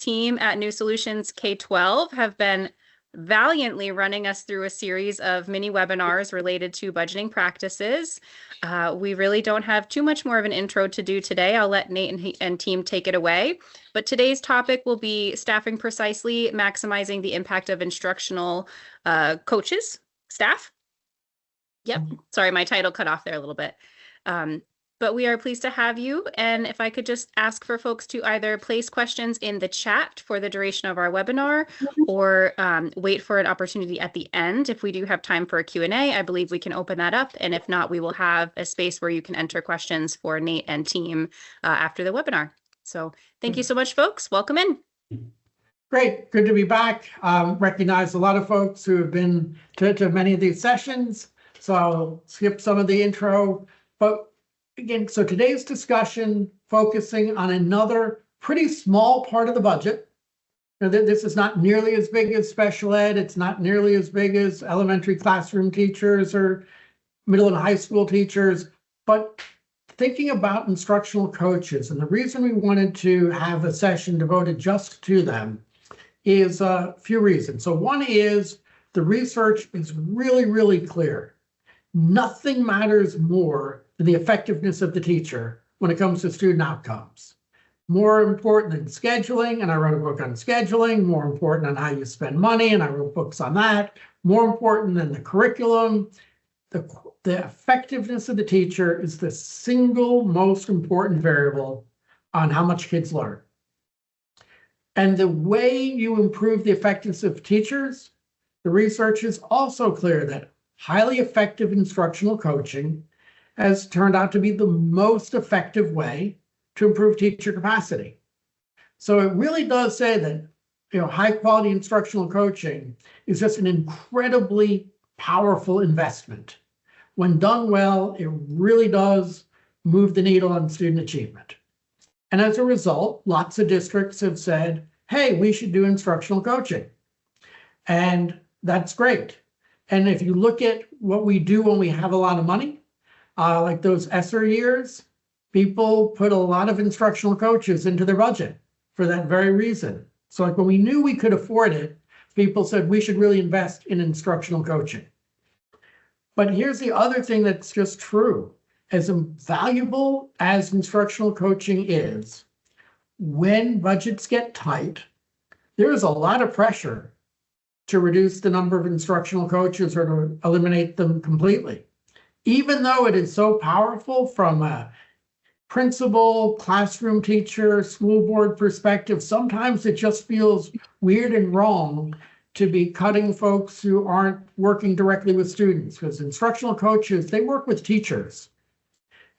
team at New Solutions K12 have been valiantly running us through a series of mini webinars related to budgeting practices. We really don't have too much more of an intro to do today. I'll let Nate and team take it away. But today's topic will be staffing precisely, maximizing the impact of instructional coaches, staff. Yep, sorry, my title cut off there a little bit. But we are pleased to have you. And if I could just ask for folks to either place questions in the chat for the duration of our webinar or wait for an opportunity at the end. If we do have time for a Q&A, I believe we can open that up. And if not, we will have a space where you can enter questions for Nate and team after the webinar. So thank you so much, folks. Welcome in. Great. Good to be back. Recognize a lot of folks who have been to many of these sessions. So I'll skip some of the intro. But again, so today's discussion focusing on another pretty small part of the budget. Now, this is not nearly as big as special ed. It's not nearly as big as elementary classroom teachers or middle and high school teachers. But thinking about instructional coaches, and the reason we wanted to have a session devoted just to them is a few reasons. So one is the research is really, really clear. Nothing matters more than the effectiveness of the teacher when it comes to student outcomes. More important than scheduling, and I wrote a book on scheduling, more important on how you spend money, and I wrote books on that, more important than the curriculum. The effectiveness of the teacher is the single most important variable on how much kids learn. And the way you improve the effectiveness of teachers, the research is also clear that highly effective instructional coaching has turned out to be the most effective way to improve teacher capacity. So it really does say that, high quality instructional coaching is just an incredibly powerful investment. When done well, it really does move the needle on student achievement. And as a result, lots of districts have said, hey, we should do instructional coaching. And that's great. And if you look at what we do when we have a lot of money, like those ESSER years, people put a lot of instructional coaches into their budget for that very reason. So like when we knew we could afford it, people said we should really invest in instructional coaching. But here's the other thing that's just true. As valuable as instructional coaching is, when budgets get tight, there is a lot of pressure to reduce the number of instructional coaches or to eliminate them completely. Even though it is so powerful from a principal, classroom teacher, school board perspective, sometimes it just feels weird and wrong to be cutting folks who aren't working directly with students, because instructional coaches, they work with teachers.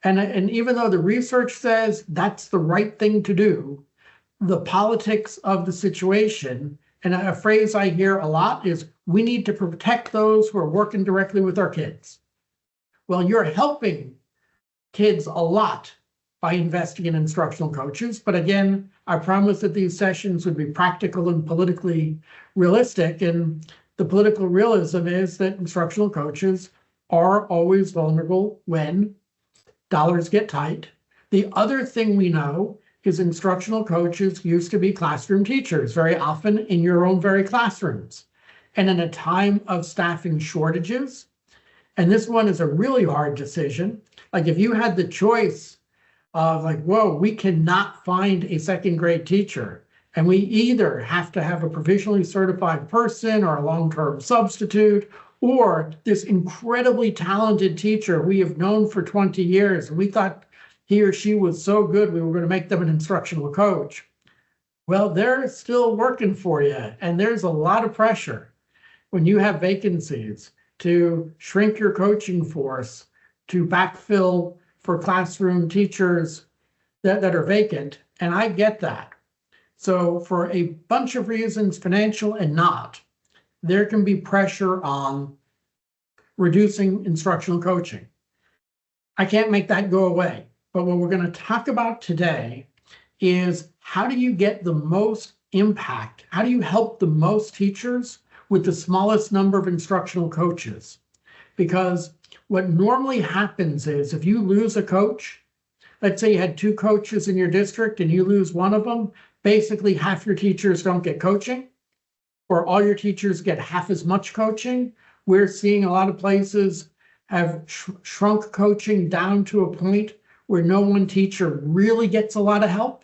And even though the research says that's the right thing to do, the politics of the situation, and a phrase I hear a lot is, we need to protect those who are working directly with our kids. Well, you're helping kids a lot by investing in instructional coaches. But again, I promise that these sessions would be practical and politically realistic. And the political realism is that instructional coaches are always vulnerable when dollars get tight. The other thing we know is instructional coaches used to be classroom teachers, very often in your own very classrooms. And in a time of staffing shortages, and this one is a really hard decision. Like if you had the choice of like, whoa, we cannot find a second grade teacher, and we either have to have a provisionally certified person or a long-term substitute, or this incredibly talented teacher we have known for 20 years, and we thought he or she was so good, we were going to make them an instructional coach. Well, they're still working for you, and there's a lot of pressure when you have vacancies to shrink your coaching force, to backfill for classroom teachers that are vacant, and I get that. So for a bunch of reasons, financial and not, there can be pressure on reducing instructional coaching. I can't make that go away. But what we're going to talk about today is how do you get the most impact? How do you help the most teachers with the smallest number of instructional coaches? Because what normally happens is if you lose a coach, let's say you had 2 coaches in your district and you lose one of them, basically half your teachers don't get coaching, or all your teachers get half as much coaching. We're seeing a lot of places have shrunk coaching down to a point where no one teacher really gets a lot of help.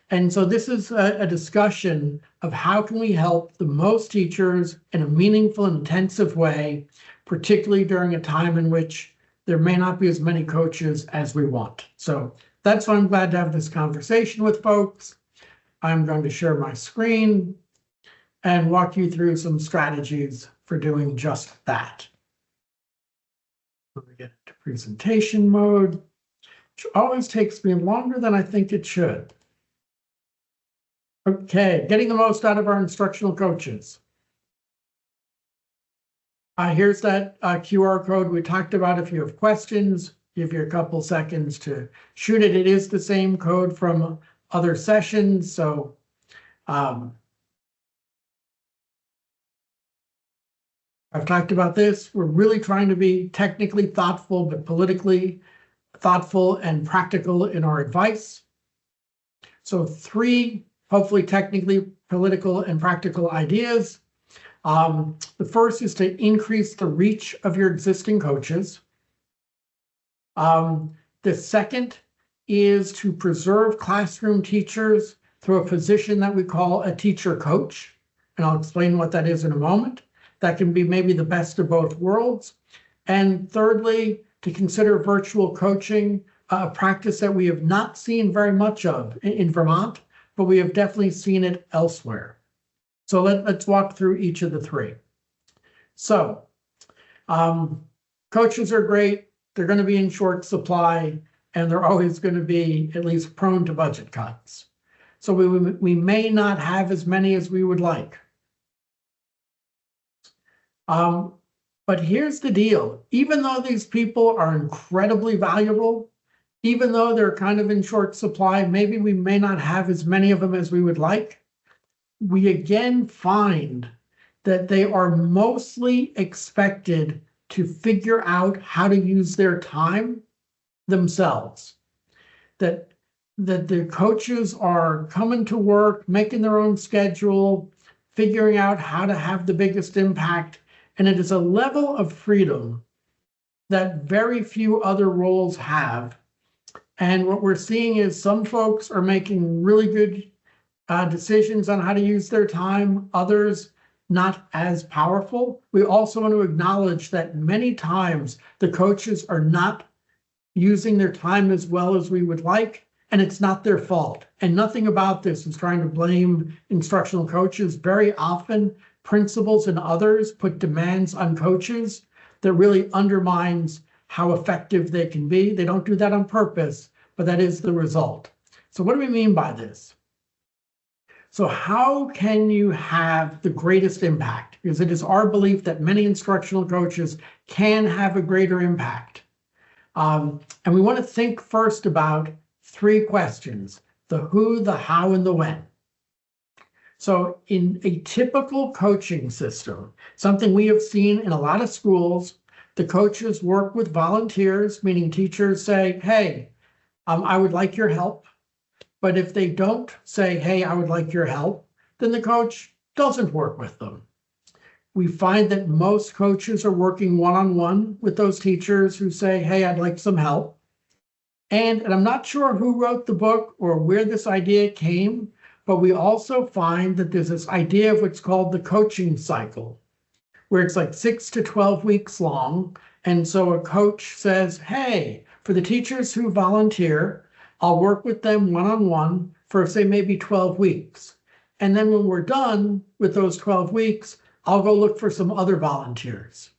And so this is a discussion of how can we help the most teachers in a meaningful and intensive way, particularly during a time in which there may not be as many coaches as we want. So that's why I'm glad to have this conversation with folks. I'm going to share my screen and walk you through some strategies for doing just that. Let me get into presentation mode, which always takes me longer than I think it should. Okay, getting the most out of our instructional coaches. Here's that QR code we talked about. If you have questions, give you a couple seconds to shoot it. It is the same code from other sessions, so I've talked about this. We're really trying to be technically thoughtful, but politically thoughtful and practical in our advice. So 3, hopefully technically political and practical ideas. The first is to increase the reach of your existing coaches. The second is to preserve classroom teachers through a position that we call a teacher coach. And I'll explain what that is in a moment. That can be maybe the best of both worlds. And thirdly, to consider virtual coaching, a practice that we have not seen very much of in Vermont, but we have definitely seen it elsewhere. So let's walk through each of the 3. So coaches are great. They're going to be in short supply, and they're always going to be at least prone to budget cuts. So we may not have as many as we would like. But here's the deal. Even though these people are incredibly valuable, even though they're kind of in short supply, maybe we may not have as many of them as we would like, we again find that they are mostly expected to figure out how to use their time themselves. That the coaches are coming to work, making their own schedule, figuring out how to have the biggest impact. And it is a level of freedom that very few other roles have. And what we're seeing is some folks are making really good decisions on how to use their time, others not as powerful. We also want to acknowledge that many times the coaches are not using their time as well as we would like, and it's not their fault. And nothing about this is trying to blame instructional coaches. Very often, principals and others put demands on coaches that really undermines how effective they can be. They don't do that on purpose, but that is the result. So what do we mean by this? So how can you have the greatest impact? Because it is our belief that many instructional coaches can have a greater impact. And we want to think first about 3 questions: the who, the how, and the when. So in a typical coaching system, something we have seen in a lot of schools, the coaches work with volunteers, meaning teachers say, hey, I would like your help. But if they don't say, hey, I would like your help, then the coach doesn't work with them. We find that most coaches are working one-on-one with those teachers who say, hey, I'd like some help. And I'm not sure who wrote the book or where this idea came, but we also find that there's this idea of what's called the coaching cycle, where it's like 6 to 12 weeks long. And so a coach says, hey, for the teachers who volunteer, I'll work with them one-on-one for, say, maybe 12 weeks. And then when we're done with those 12 weeks, I'll go look for some other volunteers.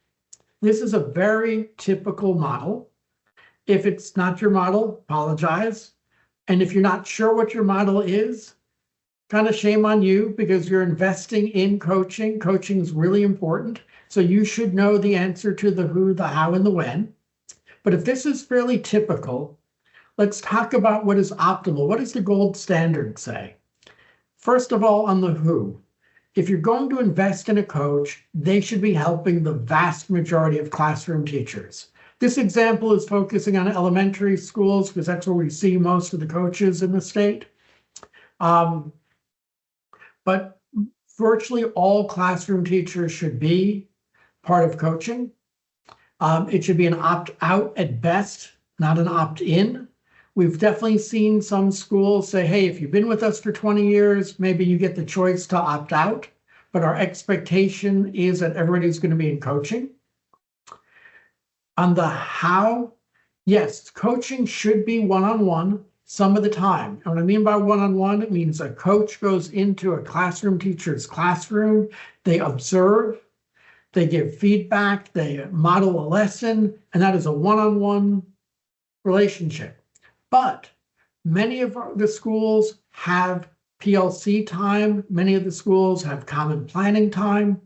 This is a very typical model. If it's not your model, apologize. And if you're not sure what your model is, kind of shame on you, because you're investing in coaching. Coaching is really important. So you should know the answer to the who, the how, and the when. But if this is fairly typical, let's talk about what is optimal. What does the gold standard say? First of all, on the who, if you're going to invest in a coach, they should be helping the vast majority of classroom teachers. This example is focusing on elementary schools because that's where we see most of the coaches in the state. But virtually all classroom teachers should be part of coaching. It should be an opt-out at best, not an opt-in. We've definitely seen some schools say, hey, if you've been with us for 20 years, maybe you get the choice to opt out. But our expectation is that everybody's going to be in coaching. On the how, yes, coaching should be one-on-one some of the time. And what I mean by one-on-one, it means a coach goes into a classroom teacher's classroom, they observe, they give feedback, they model a lesson, and that is a one-on-one relationship. But many of the schools have PLC time. Many of the schools have common planning time.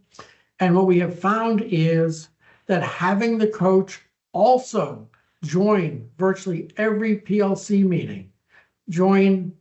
And what we have found is that having the coach also join virtually every PLC meeting, join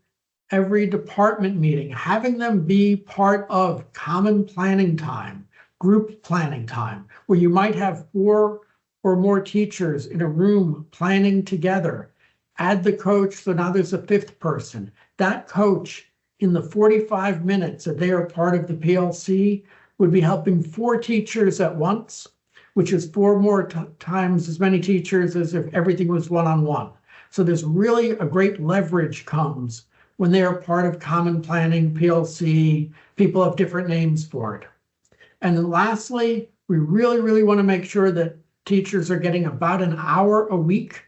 every department meeting, having them be part of common planning time, group planning time, where you might have 4 or more teachers in a room planning together. Add the coach, so now there's a 5th person. That coach, in the 45 minutes that they are part of the PLC, would be helping 4 teachers at once, which is 4 more times as many teachers as if everything was one-on-one. So there's really a great leverage comes when they are part of common planning, PLC, people have different names for it. And then lastly, we really want to make sure that teachers are getting about an hour a week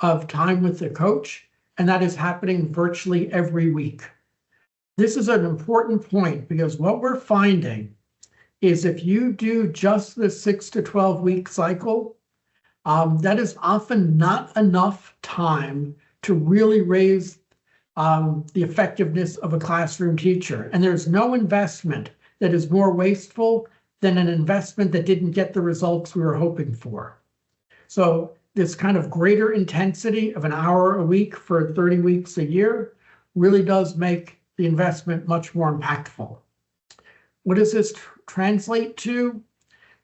of time with the coach, and that is happening virtually every week. This is an important point because what we're finding is if you do just the 6 to 12 week cycle, that is often not enough time to really raise the effectiveness of a classroom teacher. And there's no investment that is more wasteful than an investment that didn't get the results we were hoping for. So this kind of greater intensity of an hour a week for 30 weeks a year really does make the investment much more impactful. What does this translate to?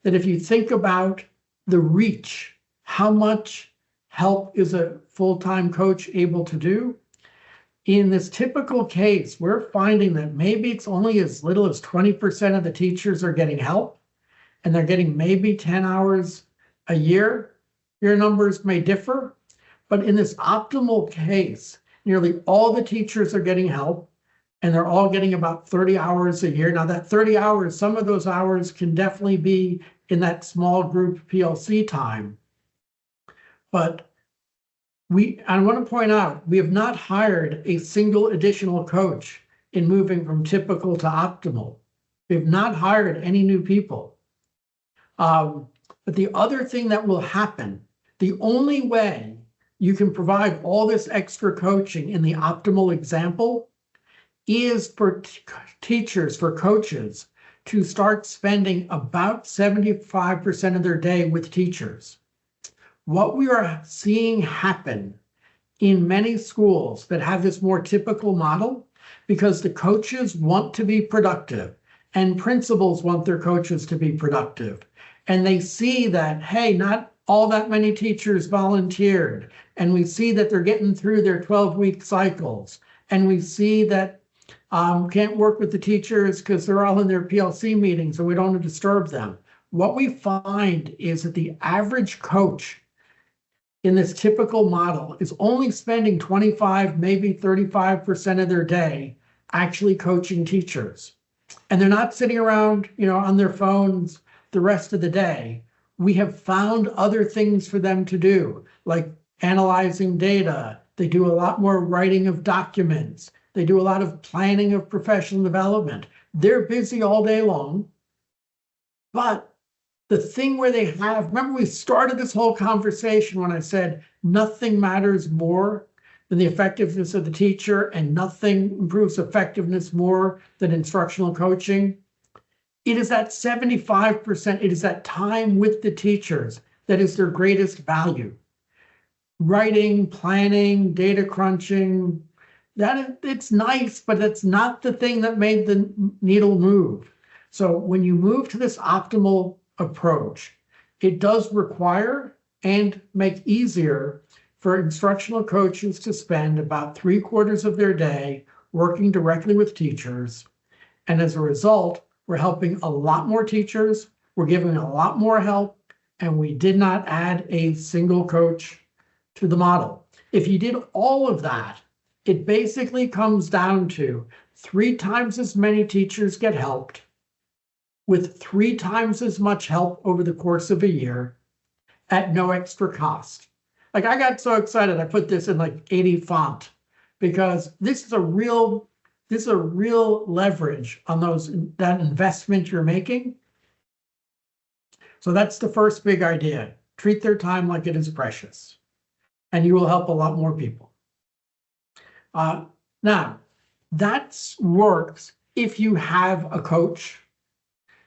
That if you think about the reach, how much help is a full-time coach able to do? In this typical case, we're finding that maybe it's only as little as 20% of the teachers are getting help, and they're getting maybe 10 hours a year. Your numbers may differ, but in this optimal case, nearly all the teachers are getting help, and they're all getting about 30 hours a year. Now that 30 hours, some of those hours can definitely be in that small group PLC time. But I want to point out, we have not hired a single additional coach in moving from typical to optimal. We have not hired any new people. But the other thing that will happen, the only way you can provide all this extra coaching in the optimal example is for teachers, for coaches, to start spending about 75% of their day with teachers. What we are seeing happen in many schools that have this more typical model, because the coaches want to be productive and principals want their coaches to be productive. And they see that, hey, not all that many teachers volunteered. And we see that they're getting through their 12-week cycles. And we see that can't work with the teachers because they're all in their PLC meetings and we don't want to disturb them. What we find is that the average coach in this typical model is only spending 25, maybe 35% of their day actually coaching teachers. And they're not sitting around, on their phones the rest of the day. We have found other things for them to do, like analyzing data. They do a lot more writing of documents. They do a lot of planning of professional development. They're busy all day long. But the thing where they remember we started this whole conversation when I said nothing matters more than the effectiveness of the teacher and nothing improves effectiveness more than instructional coaching. It is that 75%, it is that time with the teachers that is their greatest value. Writing, planning, data crunching, it's nice, but it's not the thing that made the needle move. So when you move to this optimal approach, it does require and make easier for instructional coaches to spend about 3/4 of their day working directly with teachers. And as a result, we're helping a lot more teachers, we're giving a lot more help, and we did not add a single coach to the model. If you did all of that, it basically comes down to 3 times as many teachers get helped with 3 times as much help over the course of a year at no extra cost. Like, I got so excited, I put this in like 80 font because this is a real leverage on that investment you're making. So that's the first big idea. Treat their time like it is precious, and you will help a lot more people. Now, that works if you have a coach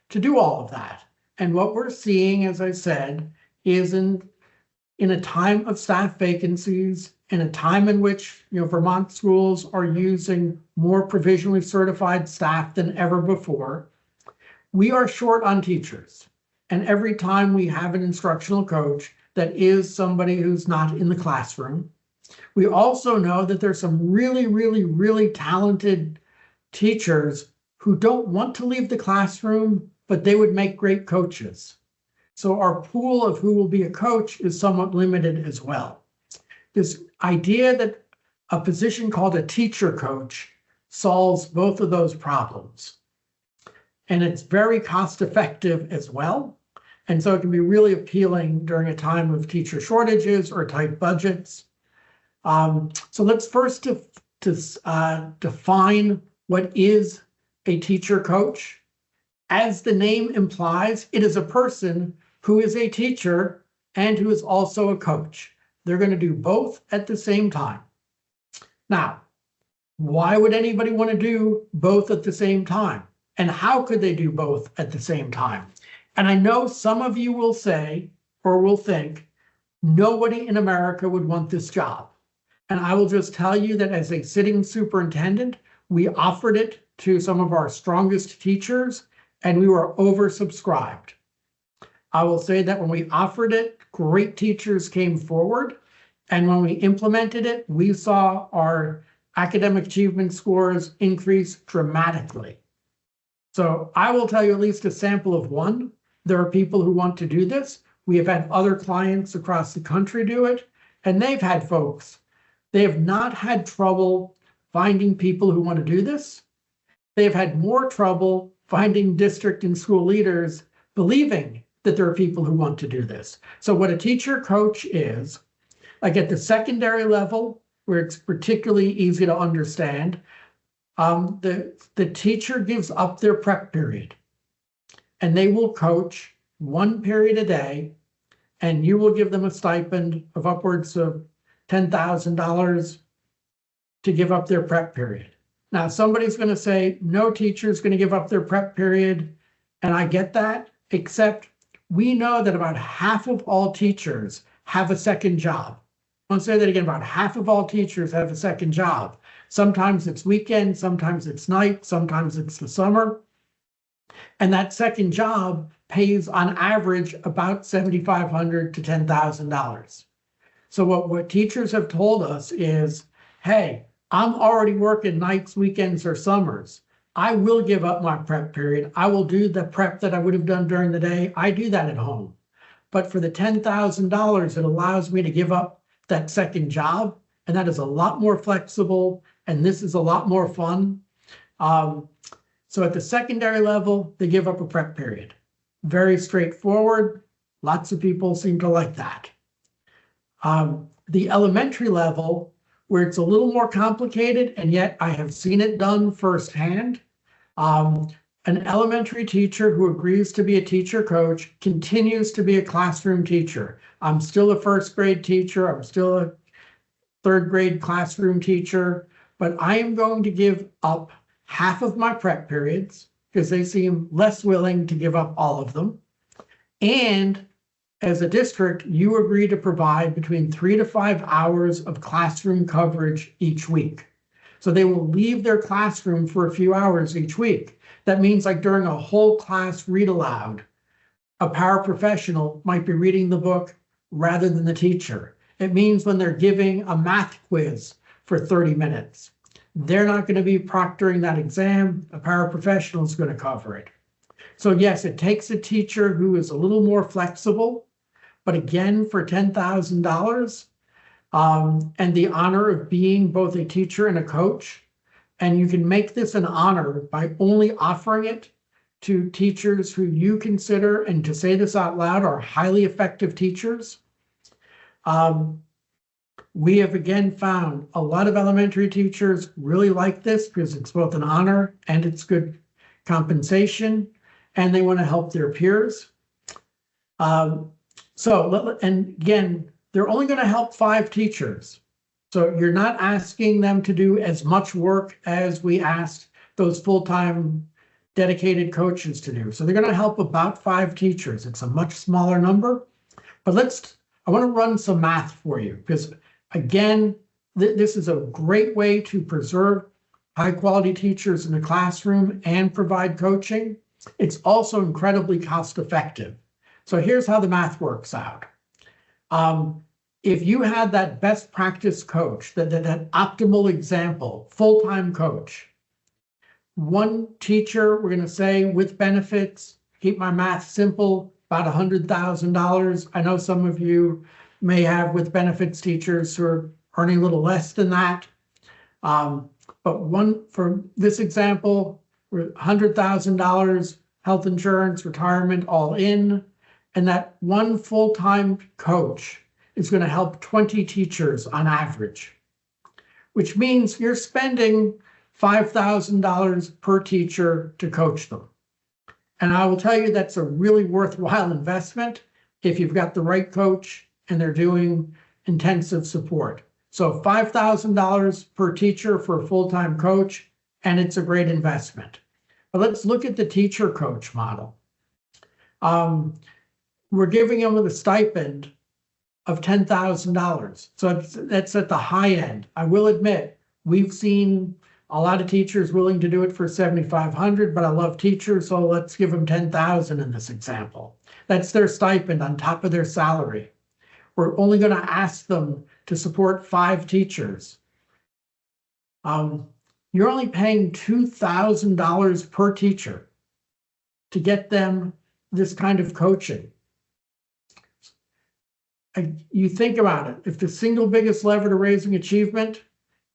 to do all of that. And what we're seeing, as I said, is in a time of staff vacancies, in a time in which Vermont schools are using more provisionally certified staff than ever before, we are short on teachers. And every time we have an instructional coach that is somebody who's not in the classroom, we also know that there's some really, really, really talented teachers who don't want to leave the classroom, but they would make great coaches. So our pool of who will be a coach is somewhat limited as well. This idea that a position called a teacher coach solves both of those problems. And it's very cost effective as well. And so it can be really appealing during a time of teacher shortages or tight budgets. So let's first define what is a teacher coach. As the name implies, it is a person who is a teacher and who is also a coach. They're going to do both at the same time. Now, why would anybody want to do both at the same time? And how could they do both at the same time? And I know some of you will say or will think, nobody in America would want this job. And I will just tell you that as a sitting superintendent, we offered it to some of our strongest teachers, and we were oversubscribed. I will say that when we offered it, great teachers came forward. And when we implemented it, we saw our academic achievement scores increase dramatically. So I will tell you at least a sample of one. There are people who want to do this. We have had other clients across the country do it, and they've had folks. They have not had trouble finding people who want to do this. They've had more trouble finding district and school leaders believing that there are people who want to do this. So what a teacher coach is, like at the secondary level, where it's particularly easy to understand, the teacher gives up their prep period, and they will coach 1 period a day, and you will give them a stipend of upwards of $10,000 to give up their prep period. Now, somebody's going to say, no teacher is going to give up their prep period, and I get that, except we know that about half of all teachers have a second job. I'll say that again, about half of all teachers have a second job. Sometimes it's weekend, sometimes it's night, sometimes it's the summer. And that second job pays on average about $7,500 to $10,000. So what teachers have told us is, hey, I'm already working nights, weekends, or summers. I will give up my prep period. I will do the prep that I would have done during the day. I do that at home. But for the $10,000, it allows me to give up that second job. And that is a lot more flexible. And this is a lot more fun. So at the secondary level, they give up a prep period. Very straightforward. Lots of people seem to like that. The elementary level, where it's a little more complicated, and yet I have seen it done firsthand. An elementary teacher who agrees to be a teacher coach continues to be a classroom teacher. I'm still a first grade teacher. I'm still a third grade classroom teacher, but I am going to give up half of my prep periods because they seem less willing to give up all of them. And as a district, you agree to provide between 3 to 5 hours of classroom coverage each week. So they will leave their classroom for a few hours each week. That means like during a whole class read aloud, a paraprofessional might be reading the book rather than the teacher. It means when they're giving a math quiz for 30 minutes, They're not going to be proctoring that exam. A paraprofessional is going to cover it. So yes, it takes a teacher who is a little more flexible, but again, for $10,000 and the honor of being both a teacher and a coach, and you can make this an honor by only offering it to teachers who you consider, and to say this out loud, are highly effective teachers. We have again found a lot of elementary teachers really like this because it's both an honor and it's good compensation, and they want to help their peers. And again, they're only going to help 5 teachers. So you're not asking them to do as much work as we asked those full-time dedicated coaches to do. So they're going to help about 5 teachers. It's a much smaller number, but I want to run some math for you, because again, this is a great way to preserve high quality teachers in the classroom and provide coaching. It's also incredibly cost effective. So here's how the math works out. If you had that best practice coach, that optimal example, full-time coach, one teacher, we're going to say with benefits, keep my math simple, about $100,000. I know some of you may have with benefits teachers who are earning a little less than that. But one, for this example, $100,000 health insurance, retirement, all in, and that one full-time coach is going to help 20 teachers on average, which means you're spending $5,000 per teacher to coach them. And I will tell you that's a really worthwhile investment if you've got the right coach and they're doing intensive support. So $5,000 per teacher for a full-time coach, and it's a great investment. But let's look at the teacher coach model. We're giving them a stipend of $10,000. So that's at the high end. I will admit, we've seen a lot of teachers willing to do it for $7,500, but I love teachers, so let's give them $10,000 in this example. That's their stipend on top of their salary. We're only going to ask them to support 5 teachers. You're only paying $2,000 per teacher to get them this kind of coaching. You think about it, if the single biggest lever to raising achievement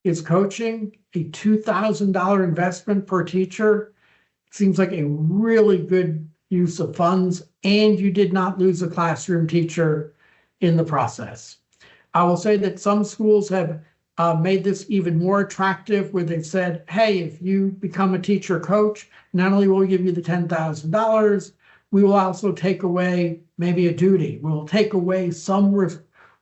is coaching, a $2,000 investment per teacher seems like a really good use of funds, and you did not lose a classroom teacher in the process. I will say that some schools have made this even more attractive, where they've said, hey, if you become a teacher coach, not only will we give you the $10,000, we will also take away maybe a duty. We'll take away some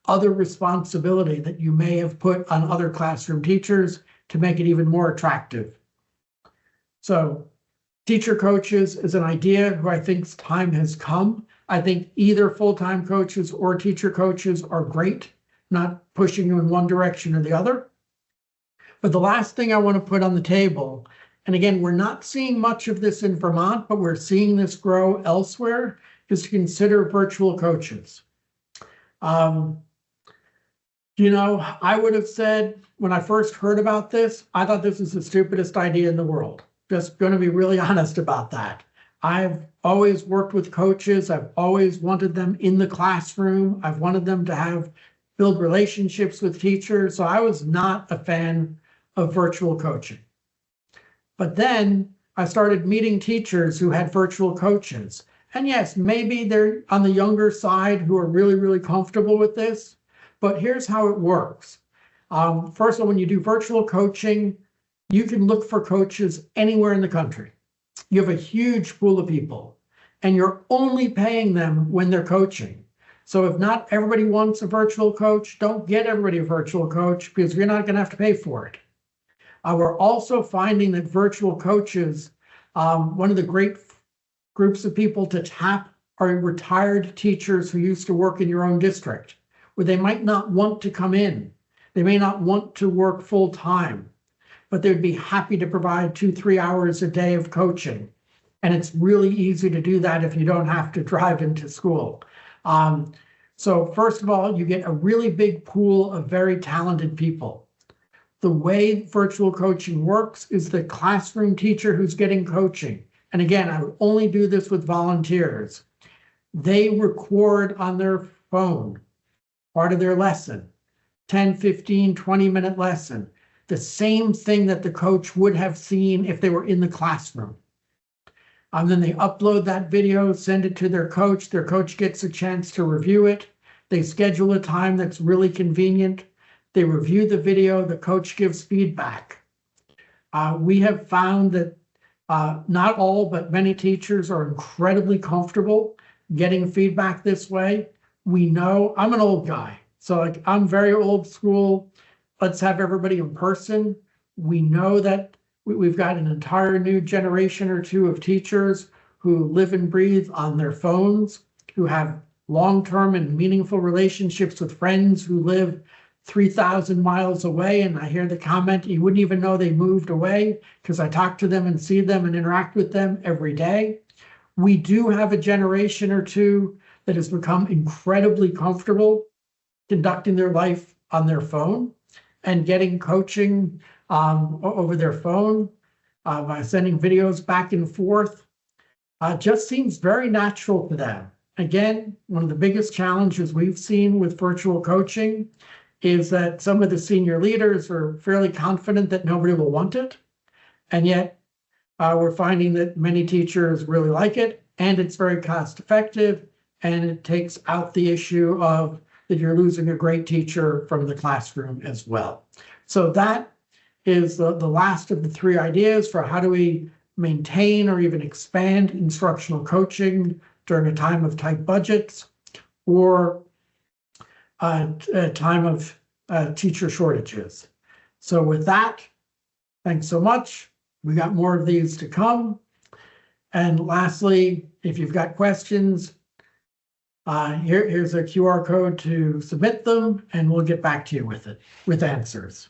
other responsibility that you may have put on other classroom teachers to make it even more attractive. So teacher coaches is an idea who I think's time has come. I think either full-time coaches or teacher coaches are great, not pushing you in one direction or the other. But the last thing I want to put on the table, and again, we're not seeing much of this in Vermont, but we're seeing this grow elsewhere, is to consider virtual coaches. You know, I would have said when I first heard about this, I thought this was the stupidest idea in the world. Just going to be really honest about that. I've always worked with coaches. I've always wanted them in the classroom. I've wanted them to build relationships with teachers. So I was not a fan of virtual coaching. But then I started meeting teachers who had virtual coaches. And yes, maybe they're on the younger side who are really, really comfortable with this. But here's how it works. First of all, when you do virtual coaching, you can look for coaches anywhere in the country. You have a huge pool of people, and you're only paying them when they're coaching. So if not everybody wants a virtual coach, don't get everybody a virtual coach, because you're not going to have to pay for it. We're also finding that virtual coaches, one of the great groups of people to tap are retired teachers who used to work in your own district, where they might not want to come in. They may not want to work full time, but they'd be happy to provide 2-3 hours a day of coaching. And it's really easy to do that if you don't have to drive into school. So first of all, you get a really big pool of very talented people. The way virtual coaching works is the classroom teacher who's getting coaching. And again, I would only do this with volunteers. They record on their phone part of their lesson, 10, 15, 20-minute lesson, the same thing that the coach would have seen if they were in the classroom. And then they upload that video, send it to their coach. Their coach gets a chance to review it. They schedule a time that's really convenient. They review the video. The coach gives feedback. We have found that not all, but many teachers are incredibly comfortable getting feedback this way. We know, I'm an old guy, so like I'm very old school. Let's have everybody in person. We know that we've got an entire new generation or two of teachers who live and breathe on their phones, who have long-term and meaningful relationships with friends who live 3,000 miles away. And I hear the comment, you wouldn't even know they moved away because I talk to them and see them and interact with them every day. We do have a generation or two that has become incredibly comfortable conducting their life on their phone and getting coaching over their phone by sending videos back and forth. Just seems very natural to them. Again, one of the biggest challenges we've seen with virtual coaching is that some of the senior leaders are fairly confident that nobody will want it. And yet we're finding that many teachers really like it, and it's very cost effective, and it takes out the issue of that you're losing a great teacher from the classroom as well. So that is the last of the three ideas for how do we maintain or even expand instructional coaching during a time of tight budgets or a time of teacher shortages. So with that, thanks so much. We got more of these to come. And lastly, if you've got questions, here's a QR code to submit them, and we'll get back to you with answers.